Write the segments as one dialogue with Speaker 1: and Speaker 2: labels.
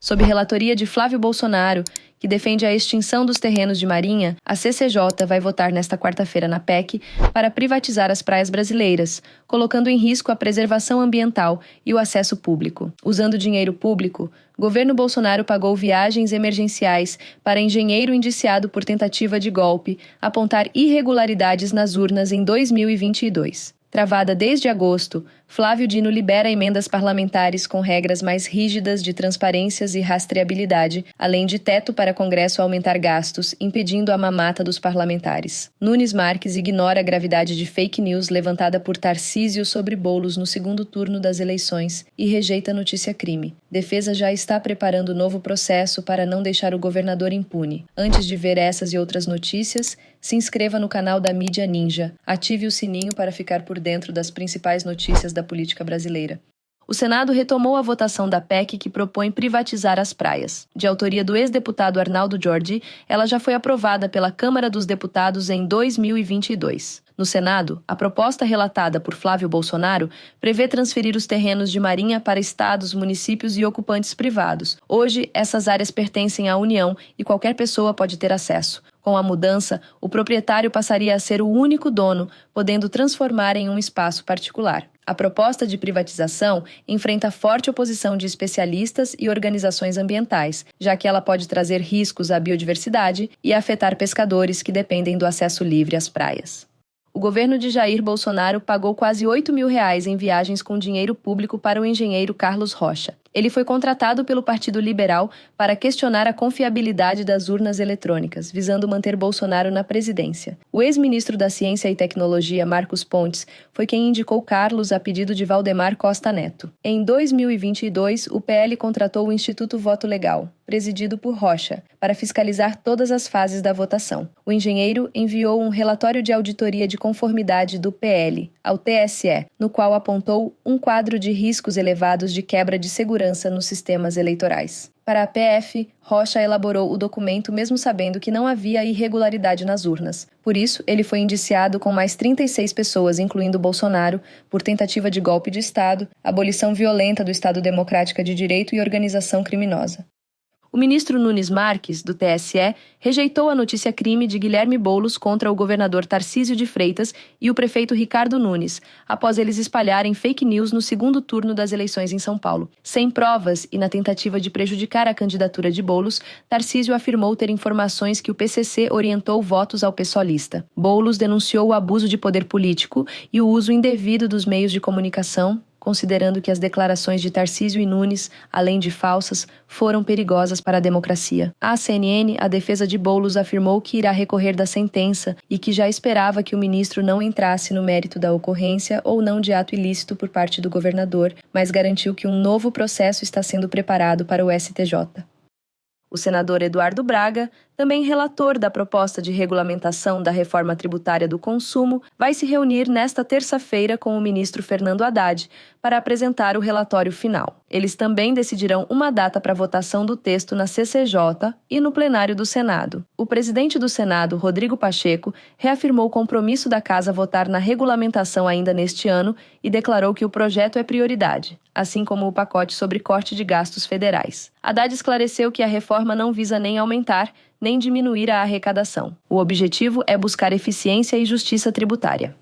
Speaker 1: Sob relatoria de Flávio Bolsonaro, que defende a extinção dos terrenos de marinha, a CCJ vai votar nesta quarta-feira na PEC para privatizar as praias brasileiras, colocando em risco a preservação ambiental e o acesso público. Usando dinheiro público, o governo Bolsonaro pagou viagens emergenciais para engenheiro indiciado por tentativa de golpe apontar irregularidades nas urnas em 2022. Travada desde agosto, Flávio Dino libera emendas parlamentares com regras mais rígidas de transparências e rastreabilidade, além de teto para Congresso aumentar gastos, impedindo a mamata dos parlamentares. Nunes Marques ignora a gravidade de fake news levantada por Tarcísio sobre Boulos no segundo turno das eleições e rejeita a notícia-crime. Defesa já está preparando novo processo para não deixar o governador impune. Antes de ver essas e outras notícias, se inscreva no canal da Mídia Ninja. Ative o sininho para ficar por dentro das principais notícias da política brasileira. O Senado retomou a votação da PEC que propõe privatizar as praias. De autoria do ex-deputado Arnaldo Jordi, ela já foi aprovada pela Câmara dos Deputados em 2022. No Senado, a proposta relatada por Flávio Bolsonaro prevê transferir os terrenos de marinha para estados, municípios e ocupantes privados. Hoje, essas áreas pertencem à União e qualquer pessoa pode ter acesso. Com a mudança, o proprietário passaria a ser o único dono, podendo transformar em um espaço particular. A proposta de privatização enfrenta forte oposição de especialistas e organizações ambientais, já que ela pode trazer riscos à biodiversidade e afetar pescadores que dependem do acesso livre às praias. O governo de Jair Bolsonaro pagou quase R$8 mil em viagens com dinheiro público para o engenheiro Carlos Rocha. Ele foi contratado pelo Partido Liberal para questionar a confiabilidade das urnas eletrônicas, visando manter Bolsonaro na presidência. O ex-ministro da Ciência e Tecnologia, Marcos Pontes, foi quem indicou Carlos a pedido de Valdemar Costa Neto. Em 2022, o PL contratou o Instituto Voto Legal, presidido por Rocha, para fiscalizar todas as fases da votação. O engenheiro enviou um relatório de auditoria de conformidade do PL ao TSE, no qual apontou um quadro de riscos elevados de quebra de segurança nos sistemas eleitorais. Para a PF, Rocha elaborou o documento mesmo sabendo que não havia irregularidade nas urnas. Por isso, ele foi indiciado com mais 36 pessoas, incluindo Bolsonaro, por tentativa de golpe de Estado, abolição violenta do Estado Democrático de Direito e organização criminosa. O ministro Nunes Marques, do TSE, rejeitou a notícia-crime de Guilherme Boulos contra o governador Tarcísio de Freitas e o prefeito Ricardo Nunes, após eles espalharem fake news no segundo turno das eleições em São Paulo. Sem provas e na tentativa de prejudicar a candidatura de Boulos, Tarcísio afirmou ter informações que o PCC orientou votos ao pessoalista. Boulos denunciou o abuso de poder político e o uso indevido dos meios de comunicação, considerando que as declarações de Tarcísio e Nunes, além de falsas, foram perigosas para a democracia. À CNN, a defesa de Boulos afirmou que irá recorrer da sentença e que já esperava que o ministro não entrasse no mérito da ocorrência ou não de ato ilícito por parte do governador, mas garantiu que um novo processo está sendo preparado para o STJ. O senador Eduardo Braga, também relator da proposta de regulamentação da reforma tributária do consumo, vai se reunir nesta terça-feira com o ministro Fernando Haddad para apresentar o relatório final. Eles também decidirão uma data para votação do texto na CCJ e no plenário do Senado. O presidente do Senado, Rodrigo Pacheco, reafirmou o compromisso da Casa votar na regulamentação ainda neste ano e declarou que o projeto é prioridade, assim como o pacote sobre corte de gastos federais. Haddad esclareceu que a reforma não visa nem aumentar, nem diminuir a arrecadação. O objetivo é buscar eficiência e justiça tributária.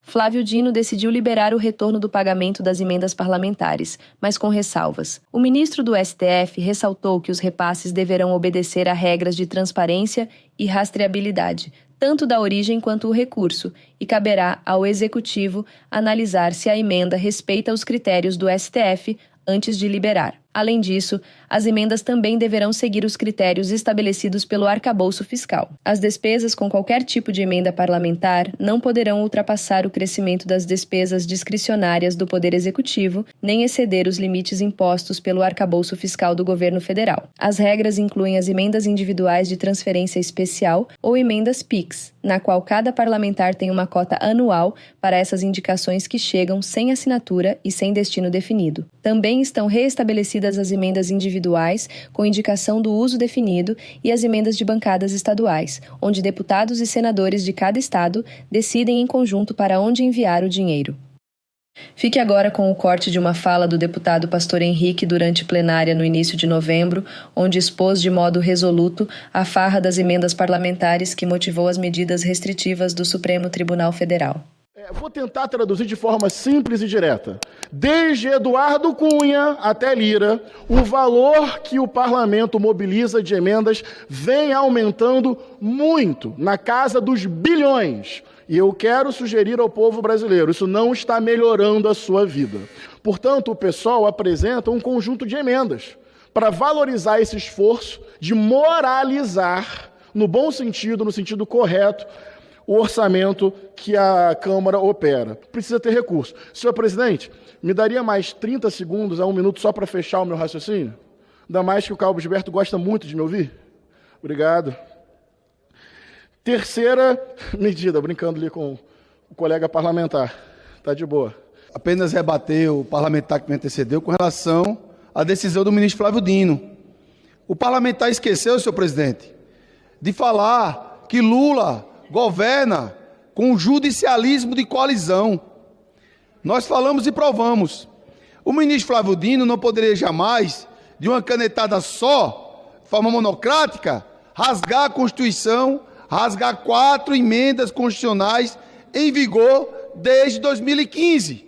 Speaker 1: Flávio Dino decidiu liberar o retorno do pagamento das emendas parlamentares, mas com ressalvas. O ministro do STF ressaltou que os repasses deverão obedecer a regras de transparência e rastreabilidade, tanto da origem quanto o recurso, e caberá ao Executivo analisar se a emenda respeita os critérios do STF antes de liberar. Além disso, as emendas também deverão seguir os critérios estabelecidos pelo arcabouço fiscal. As despesas com qualquer tipo de emenda parlamentar não poderão ultrapassar o crescimento das despesas discricionárias do Poder Executivo, nem exceder os limites impostos pelo arcabouço fiscal do governo federal. As regras incluem as emendas individuais de transferência especial ou emendas PIX, na qual cada parlamentar tem uma cota anual para essas indicações que chegam sem assinatura e sem destino definido. Também estão reestabelecidas as emendas individuais, com indicação do uso definido, e as emendas de bancadas estaduais, onde deputados e senadores de cada estado decidem em conjunto para onde enviar o dinheiro. Fique agora com o corte de uma fala do deputado Pastor Henrique durante plenária no início de novembro, onde expôs de modo resoluto a farra das emendas parlamentares que motivou as medidas restritivas do Supremo Tribunal Federal.
Speaker 2: Vou tentar traduzir de forma simples e direta. Desde Eduardo Cunha até Lira, o valor que o parlamento mobiliza de emendas vem aumentando muito, na casa dos bilhões. E eu quero sugerir ao povo brasileiro, isso não está melhorando a sua vida. Portanto, o PSOL apresenta um conjunto de emendas para valorizar esse esforço de moralizar, no bom sentido, no sentido correto, o orçamento que a Câmara opera. Precisa ter recurso. Senhor presidente, me daria mais 30 segundos a 1 minuto só para fechar o meu raciocínio? Ainda mais que o Cabo Gilberto gosta muito de me ouvir. Obrigado. Terceira medida, brincando ali com o colega parlamentar. Está de boa.
Speaker 3: Apenas rebater o parlamentar que me antecedeu com relação à decisão do ministro Flávio Dino. O parlamentar esqueceu, senhor presidente, de falar que Lula governa com o judicialismo de coalizão. Nós falamos e provamos. O ministro Flávio Dino não poderia jamais, de uma canetada só, de forma monocrática, rasgar a Constituição, rasgar 4 emendas constitucionais em vigor desde 2015.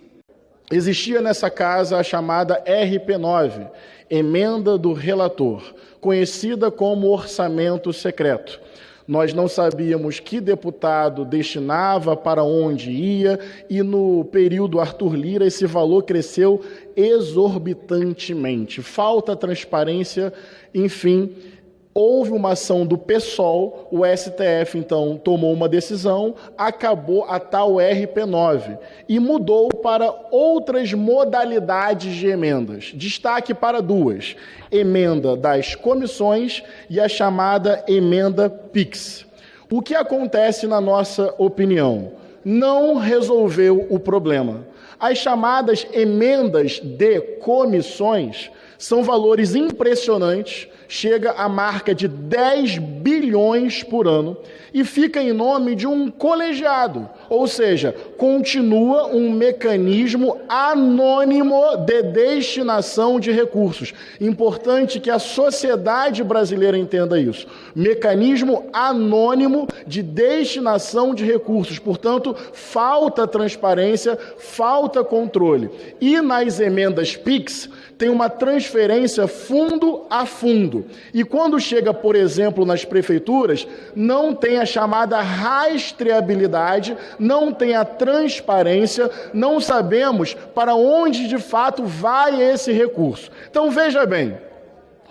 Speaker 2: Existia nessa casa a chamada RP9, Emenda do Relator, conhecida como orçamento secreto. Nós não sabíamos que deputado destinava, para onde ia, e no período Arthur Lira esse valor cresceu exorbitantemente. Falta transparência, enfim. Houve uma ação do PSOL, o STF, então, tomou uma decisão, acabou a tal RP9 e mudou para outras modalidades de emendas. Destaque para 2, emenda das comissões e a chamada emenda PIX. O que acontece, na nossa opinião? Não resolveu o problema. As chamadas emendas de comissões são valores impressionantes, chega à marca de 10 bilhões por ano e fica em nome de um colegiado, ou seja, continua um mecanismo anônimo de destinação de recursos. Importante que a sociedade brasileira entenda isso. Mecanismo anônimo de destinação de recursos, portanto, falta transparência, falta controle. E nas emendas PIX, tem uma transferência fundo a fundo. E quando chega, por exemplo, nas prefeituras, não tem a chamada rastreabilidade, não tem a transparência, não sabemos para onde de fato vai esse recurso. Então veja bem,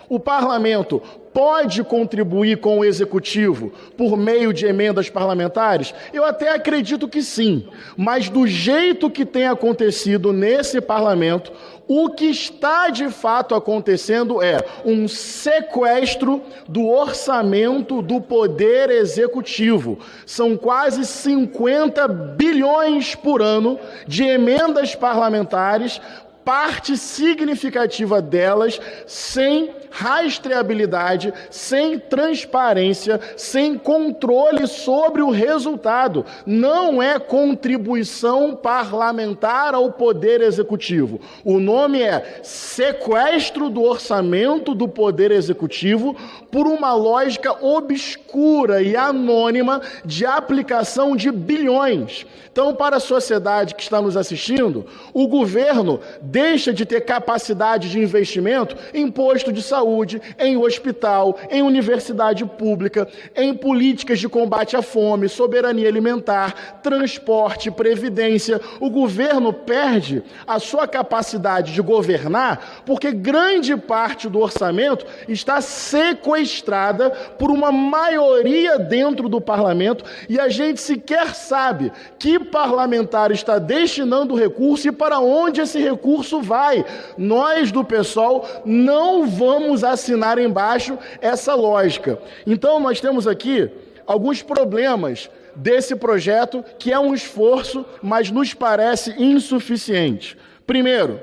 Speaker 2: o parlamento pode contribuir com o executivo por meio de emendas parlamentares? Eu até acredito que sim, mas do jeito que tem acontecido nesse parlamento, o que está de fato acontecendo é um sequestro do orçamento do poder executivo. São quase 50 bilhões por ano de emendas parlamentares, parte significativa delas sem rastreabilidade, sem transparência, sem controle sobre o resultado. Não é contribuição parlamentar ao Poder Executivo. O nome é sequestro do orçamento do Poder Executivo por uma lógica obscura e anônima de aplicação de bilhões. Então, para a sociedade que está nos assistindo, o governo deixa de ter capacidade de investimento em posto de saúde, em hospital, em universidade pública, em políticas de combate à fome, soberania alimentar, transporte, previdência. O governo perde a sua capacidade de governar porque grande parte do orçamento está sequestrada por uma maioria dentro do parlamento e a gente sequer sabe que parlamentar está destinando o recurso e para onde esse recurso vai. Nós do PSOL não vamos assinar embaixo essa lógica. Então nós temos aqui alguns problemas desse projeto que é um esforço, mas nos parece insuficiente. Primeiro,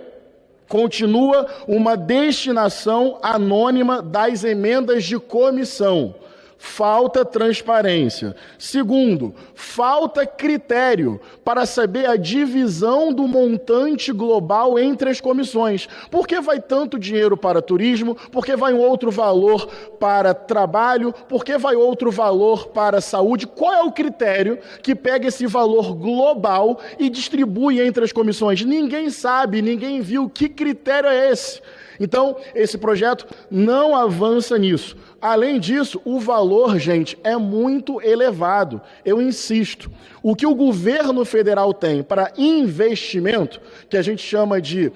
Speaker 2: continua uma destinação anônima das emendas de comissão. falta transparência. Segundo, falta critério para saber a divisão do montante global entre as comissões. Por que vai tanto dinheiro para turismo? Por que vai um outro valor para trabalho? Por que vai outro valor para saúde? Qual é o critério que pega esse valor global e distribui entre as comissões? Ninguém sabe, ninguém viu que critério é esse. Então, esse projeto não avança nisso. Além disso, o valor, gente, é muito elevado. Eu insisto. O que o governo federal tem para investimento, que a gente chama de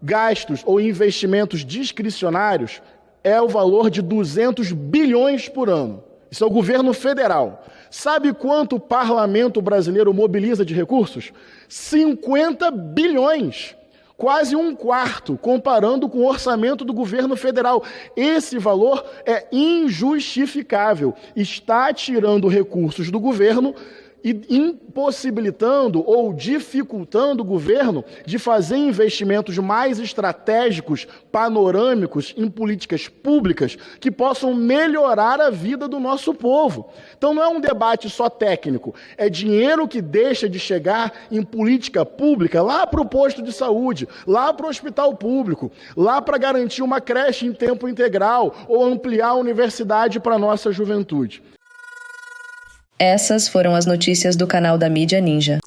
Speaker 2: gastos ou investimentos discricionários, é o valor de 200 bilhões por ano. Isso é o governo federal. Sabe quanto o parlamento brasileiro mobiliza de recursos? 50 bilhões. Quase um quarto, comparando com o orçamento do governo federal. Esse valor é injustificável. Está tirando recursos do governo e impossibilitando ou dificultando o governo de fazer investimentos mais estratégicos, panorâmicos em políticas públicas que possam melhorar a vida do nosso povo. Então não é um debate só técnico, é dinheiro que deixa de chegar em política pública lá para o posto de saúde, lá para o hospital público, lá para garantir uma creche em tempo integral ou ampliar a universidade para a nossa juventude.
Speaker 1: Essas foram as notícias do canal da Mídia Ninja.